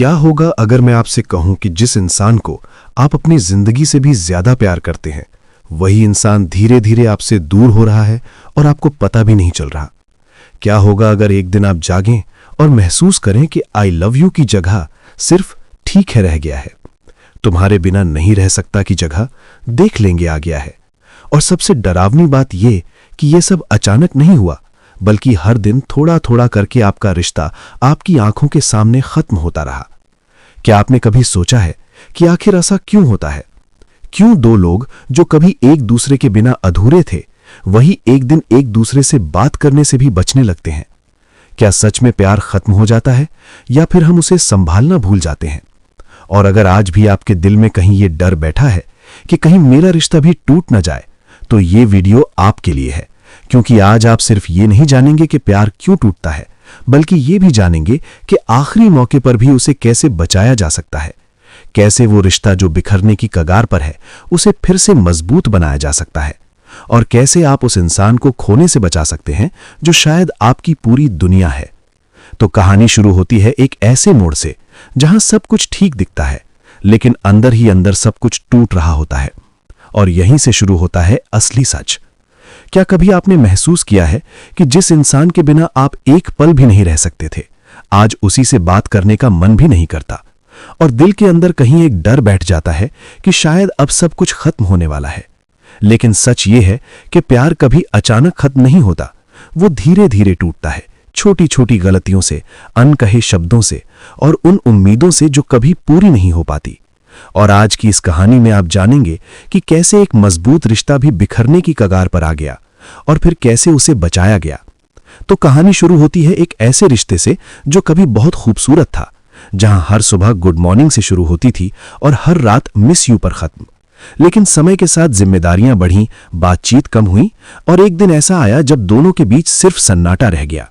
क्या होगा अगर मैं आपसे कहूं कि जिस इंसान को आप अपनी जिंदगी से भी ज्यादा प्यार करते हैं, वही इंसान धीरे धीरे आपसे दूर हो रहा है और आपको पता भी नहीं चल रहा? क्या होगा अगर एक दिन आप जागें और महसूस करें कि आई लव यू की जगह सिर्फ ठीक है रह गया है? तुम्हारे बिना नहीं रह सकता की जगह देख लेंगे आ गया है। और सबसे डरावनी बात यह कि यह सब अचानक नहीं हुआ, बल्कि हर दिन थोड़ा थोड़ा करके आपका रिश्ता आपकी आंखों के सामने खत्म होता रहा। क्या आपने कभी सोचा है कि आखिर ऐसा क्यों होता है? क्यों दो लोग जो कभी एक दूसरे के बिना अधूरे थे, वही एक दिन एक दूसरे से बात करने से भी बचने लगते हैं? क्या सच में प्यार खत्म हो जाता है या फिर हम उसे संभालना भूल जाते हैं? और अगर आज भी आपके दिल में कहीं ये डर बैठा है कि कहीं मेरा रिश्ता भी टूट न जाए, तो ये वीडियो आपके लिए है। क्योंकि आज आप सिर्फ ये नहीं जानेंगे कि प्यार क्यों टूटता है, बल्कि ये भी जानेंगे कि आखिरी मौके पर भी उसे कैसे बचाया जा सकता है। कैसे वो रिश्ता जो बिखरने की कगार पर है, उसे फिर से मजबूत बनाया जा सकता है। और कैसे आप उस इंसान को खोने से बचा सकते हैं जो शायद आपकी पूरी दुनिया है। तो कहानी शुरू होती है एक ऐसे मोड़ से जहां सब कुछ ठीक दिखता है, लेकिन अंदर ही अंदर सब कुछ टूट रहा होता है। और यहीं से शुरू होता है असली सच। क्या कभी आपने महसूस किया है कि जिस इंसान के बिना आप एक पल भी नहीं रह सकते थे, आज उसी से बात करने का मन भी नहीं करता? और दिल के अंदर कहीं एक डर बैठ जाता है कि शायद अब सब कुछ खत्म होने वाला है। लेकिन सच ये है कि प्यार कभी अचानक खत्म नहीं होता। वो धीरे धीरे टूटता है, छोटी छोटी गलतियों से, अनकहे शब्दों से और उन उम्मीदों से जो कभी पूरी नहीं हो पाती। और आज की इस कहानी में आप जानेंगे कि कैसे एक मजबूत रिश्ता भी बिखरने की कगार पर आ गया और फिर कैसे उसे बचाया गया। तो कहानी शुरू होती है एक ऐसे रिश्ते से जो कभी बहुत खूबसूरत था, जहां हर सुबह गुड मॉर्निंग से शुरू होती थी और हर रात मिस यू पर खत्म। लेकिन समय के साथ जिम्मेदारियां बढ़ीं, बातचीत कम हुई और एक दिन ऐसा आया जब दोनों के बीच सिर्फ सन्नाटा रह गया।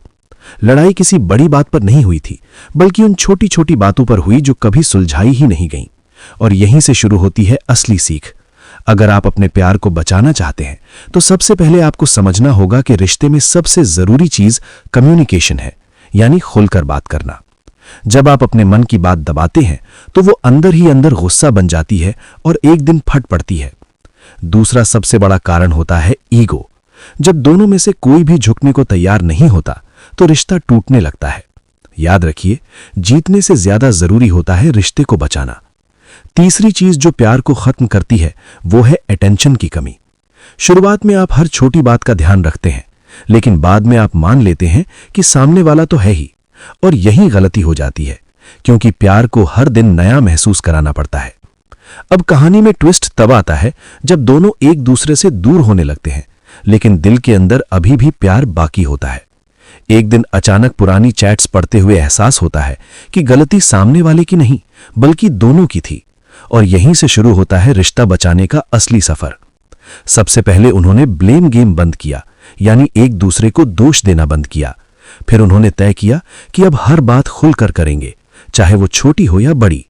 लड़ाई किसी बड़ी बात पर नहीं हुई थी, बल्कि उन छोटी छोटी बातों पर हुई जो कभी सुलझाई ही नहीं गईं। और यहीं से शुरू होती है असली सीख। अगर आप अपने प्यार को बचाना चाहते हैं, तो सबसे पहले आपको समझना होगा कि रिश्ते में सबसे जरूरी चीज कम्युनिकेशन है, यानी खुलकर बात करना। जब आप अपने मन की बात दबाते हैं, तो वो अंदर ही अंदर गुस्सा बन जाती है और एक दिन फट पड़ती है। दूसरा सबसे बड़ा कारण होता है ईगो। जब दोनों में से कोई भी झुकने को तैयार नहीं होता, तो रिश्ता टूटने लगता है। याद रखिए, जीतने से ज्यादा जरूरी होता है रिश्ते को बचाना। तीसरी चीज जो प्यार को खत्म करती है, वो है अटेंशन की कमी। शुरुआत में आप हर छोटी बात का ध्यान रखते हैं, लेकिन बाद में आप मान लेते हैं कि सामने वाला तो है ही। और यही गलती हो जाती है, क्योंकि प्यार को हर दिन नया महसूस कराना पड़ता है। अब कहानी में ट्विस्ट तब आता है जब दोनों एक दूसरे से दूर होने लगते हैं, लेकिन दिल के अंदर अभी भी प्यार बाकी होता है। एक दिन अचानक पुरानी चैट्स पढ़ते हुए एहसास होता है कि गलती सामने वाले की नहीं, बल्कि दोनों की थी। और यहीं से शुरू होता है रिश्ता बचाने का असली सफर। सबसे पहले उन्होंने ब्लेम गेम बंद किया, यानी एक दूसरे को दोष देना बंद किया। फिर उन्होंने तय किया कि अब हर बात खुलकर करेंगे, चाहे वो छोटी हो या बड़ी।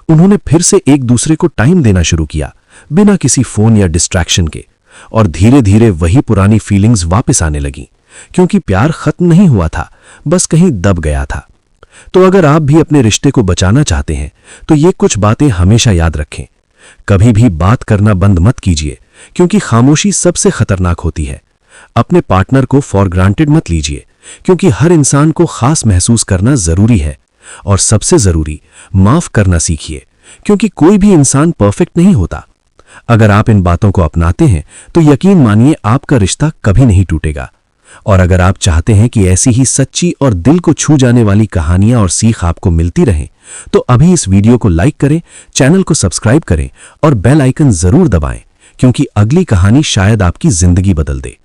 उन्होंने फिर से एक दूसरे को टाइम देना शुरू किया, बिना किसी फोन या डिस्ट्रैक्शन के। और धीरे धीरे वही पुरानी फीलिंग्स वापस आने लगी, क्योंकि प्यार खत्म नहीं हुआ था, बस कहीं दब गया था। तो अगर आप भी अपने रिश्ते को बचाना चाहते हैं, तो ये कुछ बातें हमेशा याद रखें। कभी भी बात करना बंद मत कीजिए, क्योंकि खामोशी सबसे खतरनाक होती है। अपने पार्टनर को फॉर ग्रांटेड मत लीजिए, क्योंकि हर इंसान को खास महसूस करना जरूरी है। और सबसे जरूरी, माफ करना सीखिए, क्योंकि कोई भी इंसान परफेक्ट नहीं होता। अगर आप इन बातों को अपनाते हैं, तो यकीन मानिए आपका रिश्ता कभी नहीं टूटेगा। और अगर आप चाहते हैं कि ऐसी ही सच्ची और दिल को छू जाने वाली कहानियां और सीख आपको मिलती रहें, तो अभी इस वीडियो को लाइक करें, चैनल को सब्सक्राइब करें और बेल आइकन जरूर दबाएं, क्योंकि अगली कहानी शायद आपकी जिंदगी बदल दे।